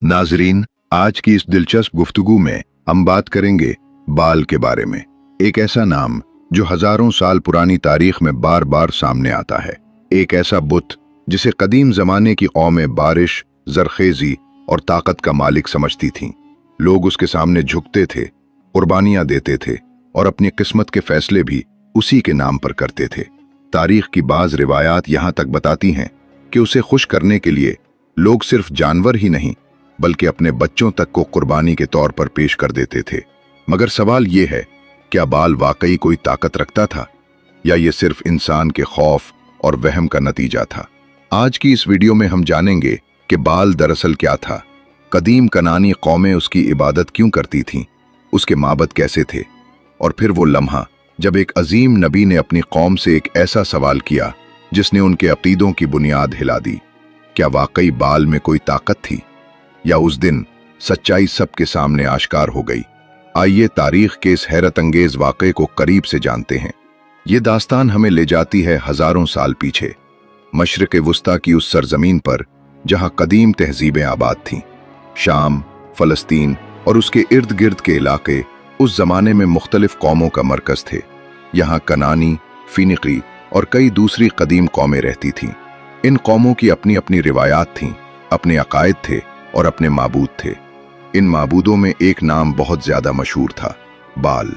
नाजरीन, आज की इस दिलचस्प गुफ्तगू में हम बात करेंगे बाल के बारे में। एक ऐसा नाम जो हजारों साल पुरानी तारीख में बार बार सामने आता है। एक ऐसा बुत जिसे कदीम जमाने की कौमें बारिश, जरखेजी और ताकत का मालिक समझती थीं। लोग उसके सामने झुकते थे, कुर्बानियां देते थे और अपनी किस्मत के फैसले भी उसी के नाम पर करते थे। तारीख की बाज रिवायात यहाँ तक बताती हैं कि उसे खुश करने के लिए लोग सिर्फ जानवर ही नहीं बल्कि अपने बच्चों तक को कुर्बानी के तौर पर पेश कर देते थे। मगर सवाल ये है, क्या बाल वाकई कोई ताकत रखता था या ये सिर्फ इंसान के खौफ और वहम का नतीजा था? आज की इस वीडियो में हम जानेंगे कि बाल दरअसल क्या था, कदीम कनानी कौमें उसकी इबादत क्यों करती थीं, उसके माबद कैसे थे, और फिर वो लम्हा जब एक अजीम नबी ने अपनी कौम से एक ऐसा सवाल किया जिसने उनके अकीदों की बुनियाद हिला दी। क्या वाकई बाल में कोई ताकत थी या उस दिन सच्चाई सबके सामने आश्कार हो गई? आइए तारीख के इस हैरत अंगेज वाक़े को करीब से जानते हैं। ये दास्तान हमें ले जाती है हजारों साल पीछे, मशरिक़ वुस्ता की उस सरजमीन पर जहां कदीम तहजीबें आबाद थीं। शाम, फलस्तीन और उसके इर्द गिर्द के इलाके उस जमाने में मुख्तलिफ कौमों का मरकज थे। यहाँ कनानी, फिनिकी और कई दूसरी कदीम कौमें रहती थीं। इन कौमों की अपनी अपनी रिवायात थीं, अपने अकायद थे और अपने माबूद थे। इन माबूदों में एक नाम बहुत ज्यादा मशहूर था, बाल।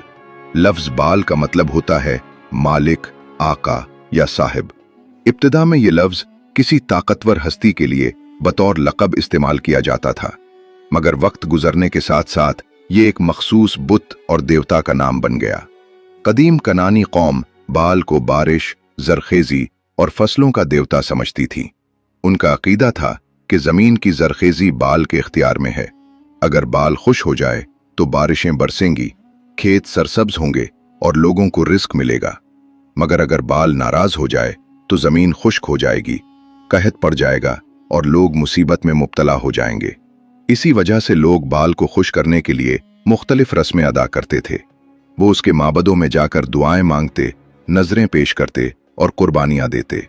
लफ्ज बाल का मतलब होता है मालिक, आका या साहिब। इब्तिदा में ये लफ्ज किसी ताकतवर हस्ती के लिए बतौर लक़ब इस्तेमाल किया जाता था, मगर वक्त गुजरने के साथ साथ ये एक मखसूस बुत और देवता का नाम बन गया। कदीम कनानी कौम बाल को बारिश, जरखेजी और फसलों का देवता समझती थी। उनका अकीदा था कि जमीन की जरखेजी बाल के इख्तियार में है। अगर बाल खुश हो जाए तो बारिशें बरसेंगी, खेत सरसब्ज होंगे और लोगों को रिस्क मिलेगा। मगर अगर बाल नाराज हो जाए तो जमीन खुश्क हो जाएगी, कहत पड़ जाएगा और लोग मुसीबत में मुब्तला हो जाएंगे। इसी वजह से लोग बाल को खुश करने के लिए मुख्तलिफ रस्में अदा करते थे। वो उसके माबदों में जाकर दुआएं मांगते, नजरें पेश करते और कुर्बानियां देते।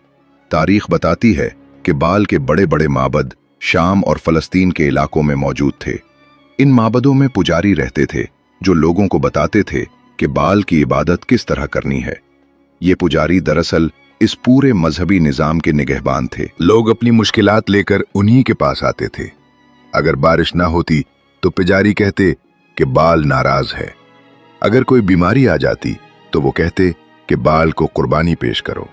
तारीख बताती है कि बाल के बड़े बड़े माबद शाम और फलस्तीन के इलाकों में मौजूद थे। इन माबदों में पुजारी रहते थे जो लोगों को बताते थे कि बाल की इबादत किस तरह करनी है। ये पुजारी दरअसल इस पूरे मजहबी निजाम के निगहबान थे। लोग अपनी मुश्किलात लेकर उन्हीं के पास आते थे। अगर बारिश ना होती तो पुजारी कहते कि बाल नाराज है। अगर कोई बीमारी आ जाती तो वो कहते कि बाल को कुर्बानी पेश करो।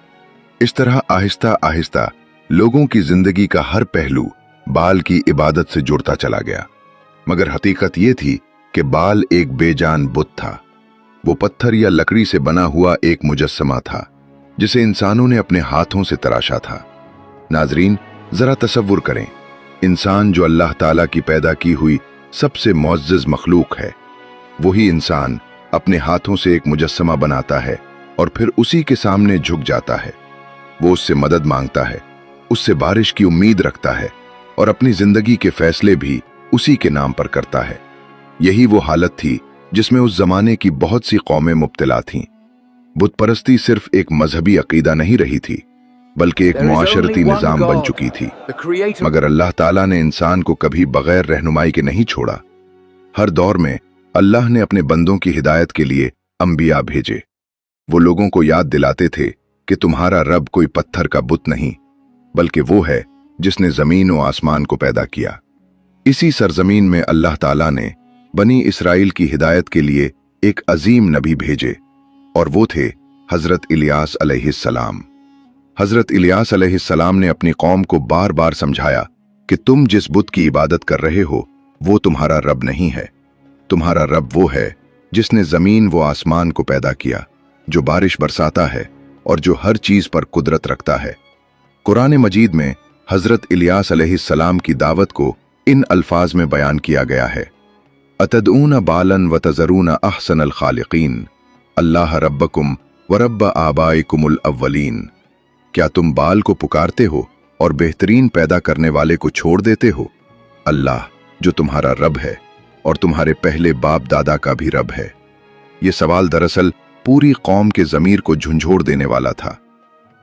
इस तरह आहिस्ता आहिस्ता लोगों की जिंदगी का हर पहलू बाल की इबादत से जुड़ता चला गया। मगर हकीकत ये थी कि बाल एक बेजान बुत था। वो पत्थर या लकड़ी से बना हुआ एक मुजस्समा था जिसे इंसानों ने अपने हाथों से तराशा था। नाजरीन, जरा तसव्वुर करें, इंसान जो अल्लाह ताला की पैदा की हुई सबसे मुअज़्ज़ज़ मखलूक है, वही इंसान अपने हाथों से एक मुजस्समा बनाता है और फिर उसी के सामने झुक जाता है। वो उससे मदद मांगता है, उससे बारिश की उम्मीद रखता है और अपनी जिंदगी के फैसले भी उसी के नाम पर करता है। यही वो हालत थी जिसमें उस जमाने की बहुत सी कौमें मुब्तला थीं। बुत परस्ती सिर्फ एक मजहबी अकीदा नहीं रही थी बल्कि एक मुआशरती निजाम बन चुकी थी। मगर अल्लाह ताला ने इंसान को कभी बगैर रहनुमाई के नहीं छोड़ा। हर दौर में अल्लाह ने अपने बंदों की हिदायत के लिए अंबिया भेजे। वो लोगों को याद दिलाते थे कि तुम्हारा रब कोई पत्थर का बुत नहीं बल्कि वो है जिसने जमीन और आसमान को पैदा किया। इसी सरजमीन में अल्लाह ताला ने बनी इसराइल की हिदायत के लिए एक अजीम नबी भेजे और वो थे हजरत इलियास अलैहिस्सलाम। हजरत इलियास अलैहिस्सलाम ने अपनी कौम को बार बार समझाया कि तुम जिस बुत की इबादत कर रहे हो वो तुम्हारा रब नहीं है। तुम्हारा रब वो है जिसने जमीन व आसमान को पैदा किया, जो बारिश बरसाता है और जो हर चीज पर कुदरत रखता है। कुरान मजीद में हजरत इलियास अलैहिस्सलाम की दावत को इन अल्फाज में बयान किया गया है, अतदऊन बालन व तजरून अहसनल खालिकीन अल्लाह रब्बकुम व रब्ब आबाइकुमुल अव्वलीन। क्या तुम बाल को पुकारते हो और बेहतरीन पैदा करने वाले को छोड़ देते हो? अल्लाह जो तुम्हारा रब है और तुम्हारे पहले बाप दादा का भी रब है। ये सवाल दरअसल पूरी कौम के ज़मीर को झंझोड़ देने वाला था।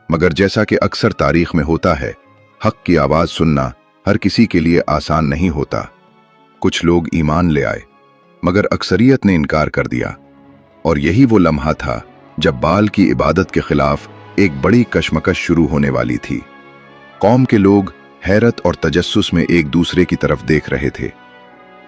मगर जैसा कि अक्सर तारीख में होता है, हक की आवाज़ सुनना हर किसी के लिए आसान नहीं होता। कुछ लोग ईमान ले आए, मगर अक्सरियत ने इनकार कर दिया। और यही वो लम्हा था जब बाल की इबादत के खिलाफ एक बड़ी कशमकश शुरू होने वाली थी। कौम के लोग हैरत और तजस्सुस में एक दूसरे की तरफ देख रहे थे।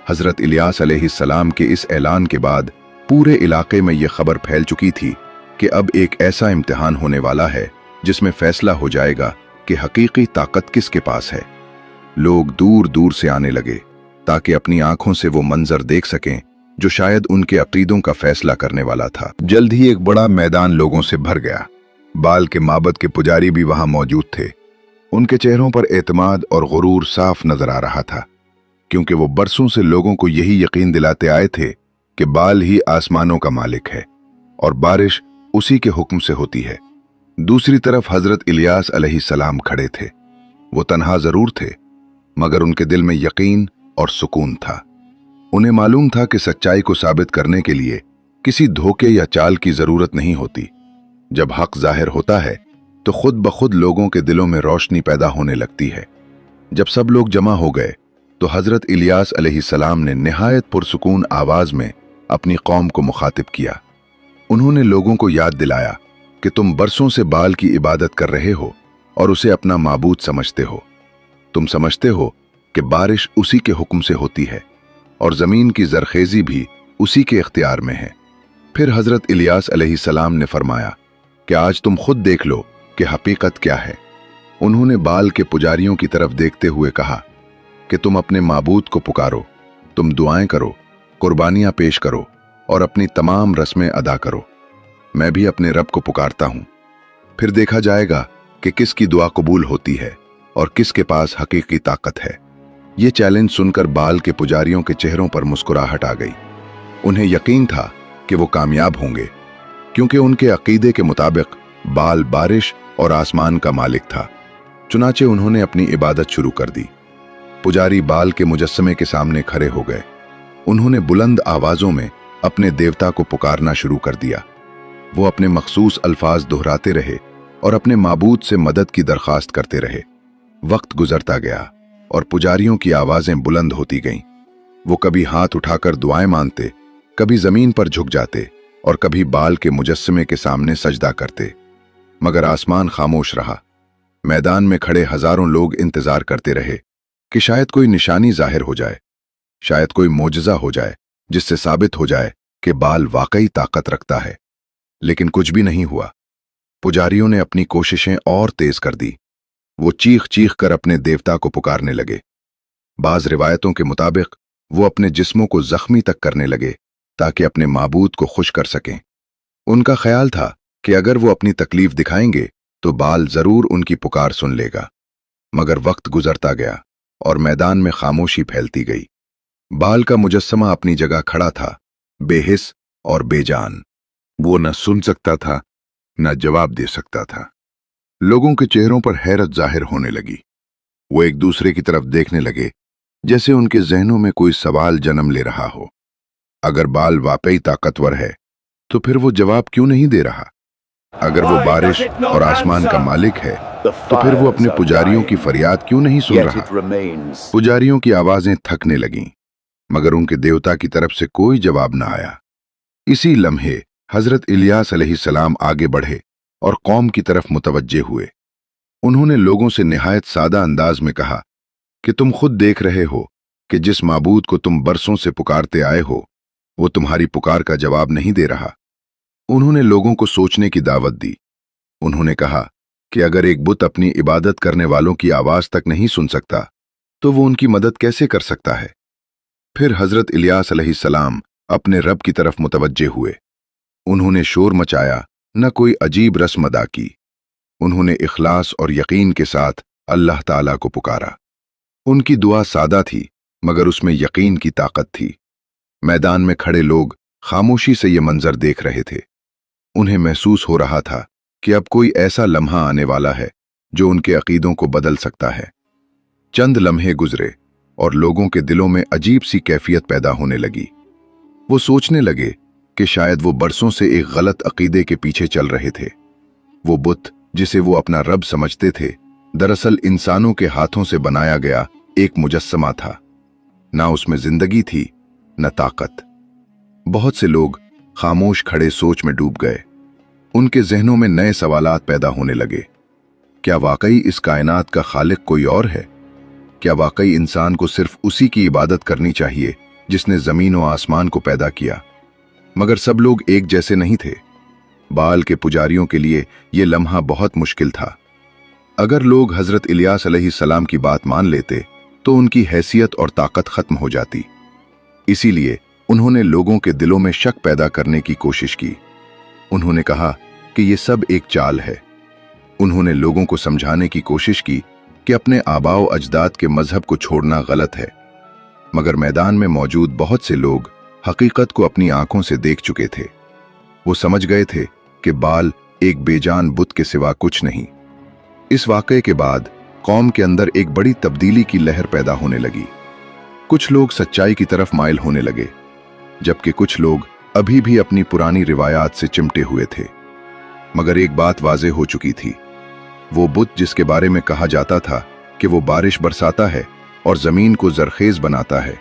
हजरत इलियास अलैहिस्सलाम के इस ऐलान के बाद पूरे इलाके में यह खबर फैल चुकी थी कि अब एक ऐसा इम्तिहान होने वाला है जिसमें फैसला हो जाएगा कि हकीकी ताकत किसके पास है। लोग दूर दूर से आने लगे ताकि अपनी आंखों से वो मंजर देख सकें जो शायद उनके अकीदों का फैसला करने वाला था। जल्द ही एक बड़ा मैदान लोगों से भर गया। बाल के माबद के पुजारी भी वहां मौजूद थे। उनके चेहरों पर एतमाद और गुरूर साफ नजर आ रहा था, क्योंकि वो बरसों से लोगों को यही यकीन दिलाते आए थे कि बाल ही आसमानों का मालिक है और बारिश उसी के हुक्म से होती है। दूसरी तरफ हजरत इलियास अलैहिस्सलाम खड़े थे। वो तन्हा जरूर थे, मगर उनके दिल में यकीन और सुकून था। उन्हें मालूम था कि सच्चाई को साबित करने के लिए किसी धोखे या चाल की जरूरत नहीं होती। जब हक जाहिर होता है तो खुद ब खुद लोगों के दिलों में रोशनी पैदा होने लगती है। जब सब लोग जमा हो गए तो हजरत इलियास अलैहिस्सलाम ने निहायत पुरसुकून आवाज में अपनी कौम को मुखातिब किया। उन्होंने लोगों को याद दिलाया कि तुम बरसों से बाल की इबादत कर रहे हो और उसे अपना माबूद समझते हो। तुम समझते हो कि बारिश उसी के हुक्म से होती है और जमीन की जरखेजी भी उसी के इख्तियार में है। फिर हजरत इलियास अलैहिस्सलाम ने फरमाया कि आज तुम खुद देख लो कि हकीकत क्या है। उन्होंने बाल के पुजारियों की तरफ देखते हुए कहा कि तुम अपने माबूद को पुकारो, तुम दुआएं करो, कुर्बानियां पेश करो और अपनी तमाम रस्में अदा करो। मैं भी अपने रब को पुकारता हूं, फिर देखा जाएगा कि किसकी दुआ कबूल होती है और किसके पास हकीकी ताकत है। ये चैलेंज सुनकर बाल के पुजारियों के चेहरों पर मुस्कुराहट आ गई। उन्हें यकीन था कि वो कामयाब होंगे, क्योंकि उनके अकीदे के मुताबिक बाल बारिश और आसमान का मालिक था। चुनाचे उन्होंने अपनी इबादत शुरू कर दी। पुजारी बाल के मुजस्समे के सामने खड़े हो गए। उन्होंने बुलंद आवाजों में अपने देवता को पुकारना शुरू कर दिया। वो अपने मखसूस अल्फाज दोहराते रहे और अपने माबूद से मदद की दरख्वास्त करते रहे। वक्त गुजरता गया और पुजारियों की आवाजें बुलंद होती गईं। वो कभी हाथ उठाकर दुआएं मांगते, कभी जमीन पर झुक जाते और कभी बाल के मुजस्समे के सामने सजदा करते, मगर आसमान खामोश रहा। मैदान में खड़े हजारों लोग इंतजार करते रहे कि शायद कोई निशानी जाहिर हो जाए, शायद कोई मोजज़ा हो जाए जिससे साबित हो जाए कि बाल वाकई ताकत रखता है। लेकिन कुछ भी नहीं हुआ। पुजारियों ने अपनी कोशिशें और तेज कर दी। वो चीख चीख कर अपने देवता को पुकारने लगे। बाज रिवायतों के मुताबिक वो अपने जिस्मों को जख्मी तक करने लगे ताकि अपने माबूद को खुश कर सकें। उनका ख्याल था कि अगर वो अपनी तकलीफ दिखाएंगे तो बाल जरूर उनकी पुकार सुन लेगा। मगर वक्त गुजरता गया और मैदान में खामोशी फैलती गई। बाल का मुजस्समा अपनी जगह खड़ा था, बेहिस और बेजान। वो न सुन सकता था, न जवाब दे सकता था। लोगों के चेहरों पर हैरत जाहिर होने लगी। वो एक दूसरे की तरफ देखने लगे, जैसे उनके जहनों में कोई सवाल जन्म ले रहा हो। अगर बाल वाकई ताकतवर है तो फिर वो जवाब क्यों नहीं दे रहा? अगर वो बारिश और आसमान का मालिक है तो फिर वो अपने पुजारियों की फरियाद क्यों नहीं सुन रहा? पुजारियों की आवाजें थकने लगीं, मगर उनके देवता की तरफ से कोई जवाब न आया। इसी लम्हे हजरत इलियास अलैहिस्सलाम आगे बढ़े और कौम की तरफ मुतवज्जे हुए। उन्होंने लोगों से निहायत सादा अंदाज में कहा कि तुम खुद देख रहे हो कि जिस माबूद को तुम बरसों से पुकारते आए हो वो तुम्हारी पुकार का जवाब नहीं दे रहा। उन्होंने लोगों को सोचने की दावत दी। उन्होंने कहा कि अगर एक बुत अपनी इबादत करने वालों की आवाज तक नहीं सुन सकता तो वो उनकी मदद कैसे कर सकता है? फिर हजरत इलियास अलैहिस्सलाम अपने रब की तरफ मुतवज्जे हुए। उन्होंने शोर मचाया, न कोई अजीब रस्म अदा की। उन्होंने इखलास और यकीन के साथ अल्लाह ताला को पुकारा। उनकी दुआ सादा थी, मगर उसमें यकीन की ताकत थी। मैदान में खड़े लोग खामोशी से ये मंजर देख रहे थे। उन्हें महसूस हो रहा था कि अब कोई ऐसा लम्हा आने वाला है जो उनके अकीदों को बदल सकता है। चंद लम्हे गुजरे और लोगों के दिलों में अजीब सी कैफियत पैदा होने लगी। वो सोचने लगे कि शायद वो बरसों से एक गलत अकीदे के पीछे चल रहे थे। वो बुत जिसे वो अपना रब समझते थे, दरअसल इंसानों के हाथों से बनाया गया एक मुजस्समा था। ना उसमें जिंदगी थी न ताकत। बहुत से लोग खामोश खड़े सोच में डूब गए। उनके जहनों में नए सवालात पैदा होने लगे। क्या वाकई इस कायनात का खालिक कोई और है? क्या वाकई इंसान को सिर्फ उसी की इबादत करनी चाहिए जिसने जमीन और आसमान को पैदा किया? मगर सब लोग एक जैसे नहीं थे। बाल के पुजारियों के लिए यह लम्हा बहुत मुश्किल था। अगर लोग हजरत इलियास अलैहिस्सलाम की बात मान लेते तो उनकी हैसियत और ताकत खत्म हो जाती। इसीलिए उन्होंने लोगों के दिलों में शक पैदा करने की कोशिश की। उन्होंने कहा कि यह सब एक चाल है। उन्होंने लोगों को समझाने की कोशिश की कि अपने आबाओ अजदाद के मजहब को छोड़ना गलत है। मगर मैदान में मौजूद बहुत से लोग हकीकत को अपनी आंखों से देख चुके थे। वो समझ गए थे कि बाल एक बेजान बुत के सिवा कुछ नहीं। इस वाकये के बाद कौम के अंदर एक बड़ी तब्दीली की लहर पैदा होने लगी। कुछ लोग सच्चाई की तरफ माइल होने लगे, जबकि कुछ लोग अभी भी अपनी पुरानी रिवायात से चिमटे हुए थे। मगर एक बात वाज़ेह हो चुकी थी। वो बुत जिसके बारे में कहा जाता था कि वो बारिश बरसाता है और जमीन को जरखेज बनाता है,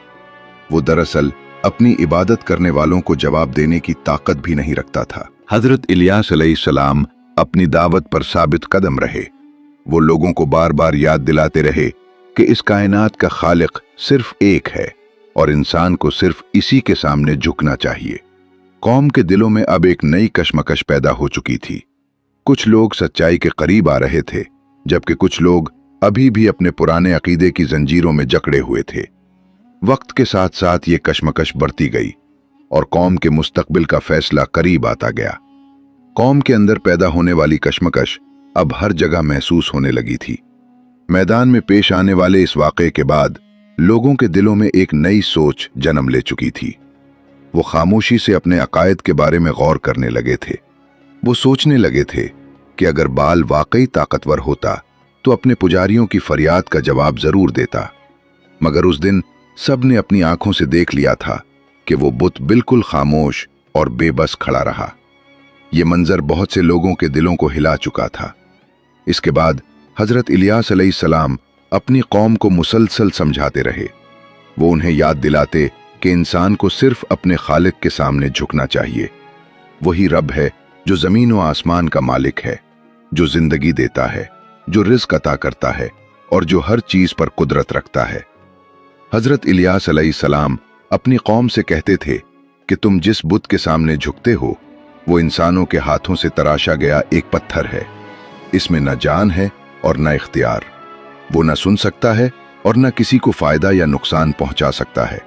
वो दरअसल अपनी इबादत करने वालों को जवाब देने की ताकत भी नहीं रखता था। हजरत इलियास अलैहिस्सलाम अपनी दावत पर साबित कदम रहे। वो लोगों को बार बार याद दिलाते रहे कि इस कायनात का खालिक सिर्फ एक है और इंसान को सिर्फ इसी के सामने झुकना चाहिए। कौम के दिलों में अब एक नई कशमकश पैदा हो चुकी थी। कुछ लोग सच्चाई के करीब आ रहे थे, जबकि कुछ लोग अभी भी अपने पुराने अकीदे की जंजीरों में जकड़े हुए थे। वक्त के साथ साथ ये कशमकश बढ़ती गई और कौम के मुस्तकबिल का फैसला करीब आता गया। कौम के अंदर पैदा होने वाली कशमकश अब हर जगह महसूस होने लगी थी। मैदान में पेश आने वाले इस वाक़े के बाद लोगों के दिलों में एक नई सोच जन्म ले चुकी थी। वो खामोशी से अपने अकायद के बारे में गौर करने लगे थे। वो सोचने लगे थे कि अगर बाल वाकई ताकतवर होता तो अपने पुजारियों की फरियाद का जवाब जरूर देता। मगर उस दिन सब ने अपनी आंखों से देख लिया था कि वो बुत बिल्कुल खामोश और बेबस खड़ा रहा। ये मंजर बहुत से लोगों के दिलों को हिला चुका था। इसके बाद हजरत इलियास अलैहिस्सलाम अपनी कौम को मुसलसल समझाते रहे। वो उन्हें याद दिलाते कि इंसान को सिर्फ अपने खालिक के सामने झुकना चाहिए। वही रब है जो जमीन व आसमान का मालिक है, जो जिंदगी देता है, जो रिज़्क अता करता है और जो हर चीज पर कुदरत रखता है। हजरत इलियास अलैहिस्सलाम अपनी कौम से कहते थे कि तुम जिस बुत के सामने झुकते हो वो इंसानों के हाथों से तराशा गया एक पत्थर है। इसमें न जान है और न इख्तियार। वो न सुन सकता है और न किसी को फायदा या नुकसान पहुंचा सकता है।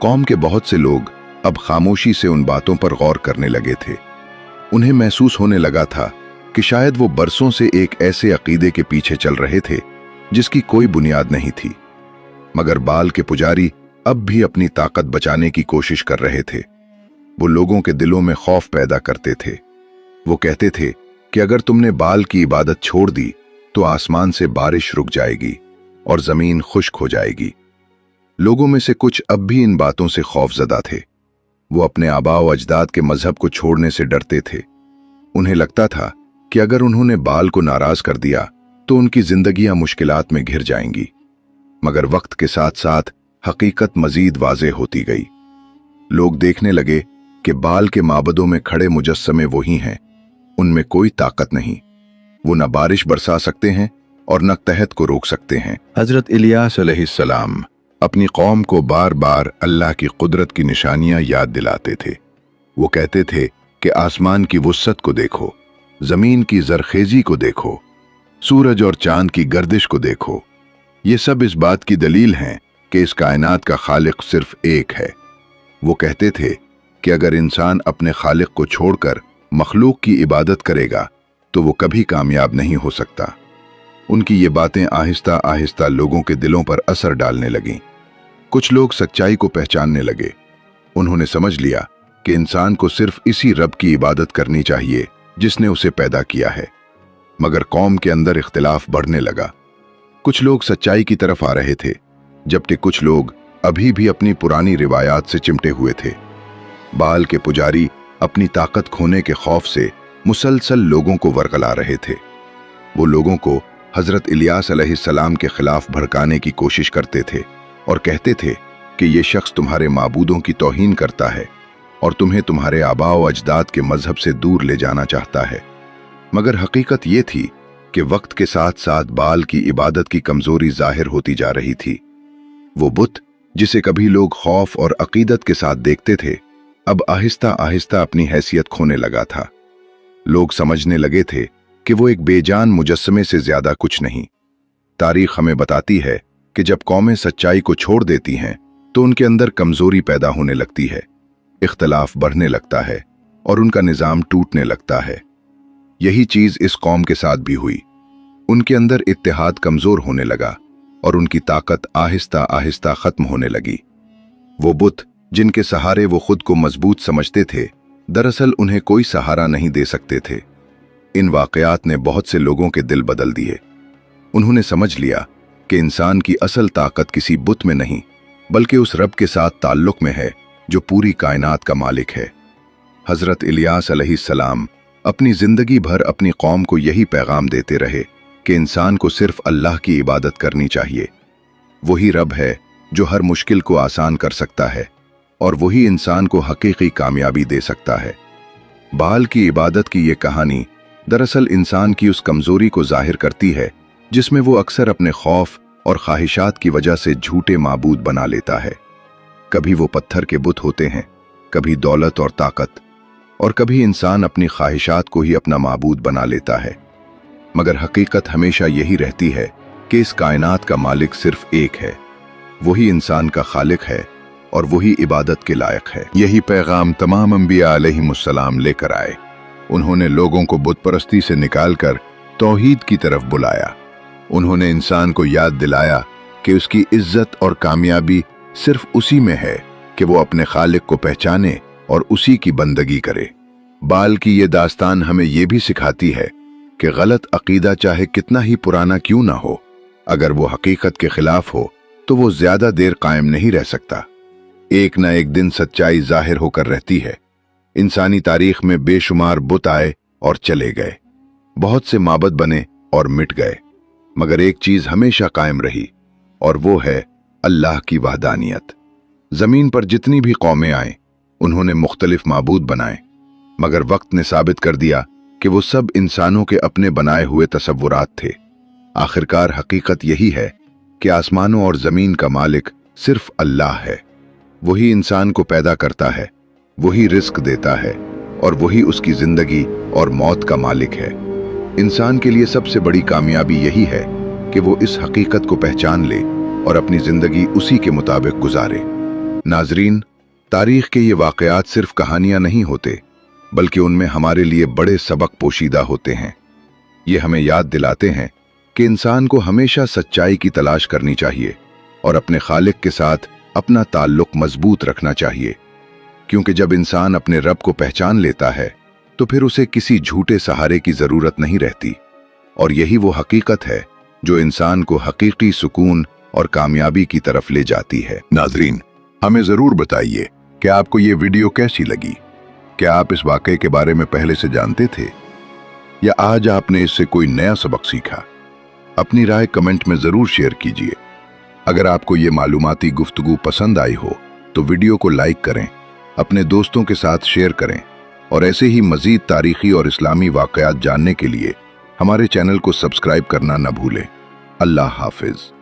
कौम के बहुत से लोग अब खामोशी से उन बातों पर गौर करने लगे थे। उन्हें महसूस होने लगा था कि शायद वो बरसों से एक ऐसे अकीदे के पीछे चल रहे थे जिसकी कोई बुनियाद नहीं थी। मगर बाल के पुजारी अब भी अपनी ताकत बचाने की कोशिश कर रहे थे। वो लोगों के दिलों में खौफ पैदा करते थे। वो कहते थे कि अगर तुमने बाल की इबादत छोड़ दी तो आसमान से बारिश रुक जाएगी और जमीन खुश्क हो जाएगी। लोगों में से कुछ अब भी इन बातों से खौफजदा थे। वो अपने आबाओ अजदाद के मजहब को छोड़ने से डरते थे। उन्हें लगता था कि अगर उन्होंने बाल को नाराज कर दिया तो उनकी जिंदगियां मुश्किलात में घिर जाएंगी। मगर वक्त के साथ साथ हकीकत मजीद वाज़ेह होती गई। लोग देखने लगे कि बाल के माबदों में खड़े मुजस्समे वही हैं, उनमें कोई ताकत नहीं। वो न बारिश बरसा सकते हैं और न तहत को रोक सकते हैं। हजरत इलियास अलैहिस्सलाम अपनी कौम को बार बार अल्लाह की कुदरत की निशानियां याद दिलाते थे। वो कहते थे कि आसमान की वुस्सत को देखो, जमीन की जरखेजी को देखो, सूरज और चांद की गर्दिश को देखो। ये सब इस बात की दलील हैं कि इस कायनात का खालिक सिर्फ एक है। वो कहते थे कि अगर इंसान अपने खालिक को छोड़कर मखलूक की इबादत करेगा तो वो कभी कामयाब नहीं हो सकता। उनकी ये बातें आहिस्ता आहिस्ता लोगों के दिलों पर असर डालने लगीं। कुछ लोग सच्चाई को पहचानने लगे। उन्होंने समझ लिया कि इंसान को सिर्फ इसी रब की इबादत करनी चाहिए जिसने उसे पैदा किया है। मगर कौम के अंदर इख्तिलाफ बढ़ने लगा। कुछ लोग सच्चाई की तरफ आ रहे थे, जबकि कुछ लोग अभी भी अपनी पुरानी रिवायात से चिमटे हुए थे। बाल के पुजारी अपनी ताकत खोने के खौफ से मुसलसल लोगों को वरगला रहे थे। वो लोगों को हजरत इलियास अलैहिस्सलाम के खिलाफ भड़काने की कोशिश करते थे, और कहते थे कि ये शख्स तुम्हारे माबूदों की तौहीन करता है और तुम्हें तुम्हारे आबाओ अजदाद के मजहब से दूर ले जाना चाहता है। मगर हकीकत ये थी कि वक्त के साथ साथ बाल की इबादत की कमजोरी जाहिर होती जा रही थी। वो बुत जिसे कभी लोग खौफ और अकीदत के साथ देखते थे, अब आहिस्ता आहिस्ता अपनी हैसियत खोने लगा था। लोग समझने लगे थे कि वो एक बेजान मुजस्समे से ज्यादा कुछ नहीं। तारीख हमें बताती है कि जब कौमें सच्चाई को छोड़ देती हैं तो उनके अंदर कमजोरी पैदा होने लगती है, इख्तलाफ बढ़ने लगता है और उनका निजाम टूटने लगता है। यही चीज इस कौम के साथ भी हुई। उनके अंदर इत्तेहाद कमजोर होने लगा और उनकी ताकत आहिस्ता आहिस्ता खत्म होने लगी। वो बुत जिनके सहारे वो खुद को मजबूत समझते थे, दरअसल उन्हें कोई सहारा नहीं दे सकते थे। इन वाकयात ने बहुत से लोगों के दिल बदल दिए। उन्होंने समझ लिया कि इंसान की असल ताकत किसी बुत में नहीं बल्कि उस रब के साथ ताल्लुक में है जो पूरी कायनात का मालिक है। हजरत इलियास अलैहिस्सलाम अपनी जिंदगी भर अपनी कौम को यही पैगाम देते रहे कि इंसान को सिर्फ अल्लाह की इबादत करनी चाहिए। वही रब है जो हर मुश्किल को आसान कर सकता है और वही इंसान को हकीकी कामयाबी दे सकता है। बाल की इबादत की ये कहानी दरअसल इंसान की उस कमजोरी को जाहिर करती है जिसमें वो अक्सर अपने खौफ और ख्वाहिशात की वजह से झूठे माबूद बना लेता है। कभी वो पत्थर के बुत होते हैं, कभी दौलत और ताकत, और कभी इंसान अपनी ख्वाहिशात को ही अपना माबूद बना लेता है। मगर हकीकत हमेशा यही रहती है कि इस कायनात का मालिक सिर्फ एक है, वही इंसान का खालिक है और वही इबादत के लायक है। यही पैगाम तमाम अंबिया अलैहिमुस्सलाम लेकर आए। उन्होंने लोगों को बुत परस्ती से निकालकर तौहीद की तरफ बुलाया। उन्होंने इंसान को याद दिलाया कि उसकी इज्जत और कामयाबी सिर्फ उसी में है कि वो अपने खालिक को पहचाने और उसी की बंदगी करे। बाल की ये दास्तान हमें ये भी सिखाती है कि गलत अकीदा चाहे कितना ही पुराना क्यों ना हो, अगर वो हकीकत के खिलाफ हो तो वो ज्यादा देर कायम नहीं रह सकता। एक न एक दिन सच्चाई जाहिर होकर रहती है। इंसानी तारीख में बेशुमार बुत आए और चले गए, बहुत से माबद बने और मिट गए, मगर एक चीज हमेशा कायम रही और वो है अल्लाह की वहदानियत। जमीन पर जितनी भी कौमें आए उन्होंने मुख्तलिफ माबूद बनाए, मगर वक्त ने साबित कर दिया कि वो सब इंसानों के अपने बनाए हुए तसव्वुरात थे। आखिरकार हकीकत यही है कि आसमानों और जमीन का मालिक सिर्फ अल्लाह है। वही इंसान को पैदा करता है, वही रिस्क देता है और वही उसकी जिंदगी और मौत का मालिक है। इंसान के लिए सबसे बड़ी कामयाबी यही है कि वो इस हकीकत को पहचान ले और अपनी जिंदगी उसी के मुताबिक गुजारे। नाजरीन, तारीख के ये वाकयात सिर्फ कहानियां नहीं होते बल्कि उनमें हमारे लिए बड़े सबक पोशीदा होते हैं। ये हमें याद दिलाते हैं कि इंसान को हमेशा सच्चाई की तलाश करनी चाहिए और अपने खालिक के साथ अपना ताल्लुक मजबूत रखना चाहिए, क्योंकि जब इंसान अपने रब को पहचान लेता है तो फिर उसे किसी झूठे सहारे की जरूरत नहीं रहती। और यही वो हकीकत है जो इंसान को हकीकी सुकून और कामयाबी की तरफ ले जाती है। नाजरीन, हमें जरूर बताइए कि आपको ये वीडियो कैसी लगी। क्या आप इस वाकये के बारे में पहले से जानते थे या आज आपने इससे कोई नया सबक सीखा? अपनी राय कमेंट में जरूर शेयर कीजिए। अगर आपको ये मालूमाती गुफ्तगू पसंद आई हो तो वीडियो को लाइक करें, अपने दोस्तों के साथ शेयर करें और ऐसे ही मजीद तारीखी और इस्लामी वाकयात जानने के लिए हमारे चैनल को सब्सक्राइब करना न भूलें। अल्लाह हाफिज।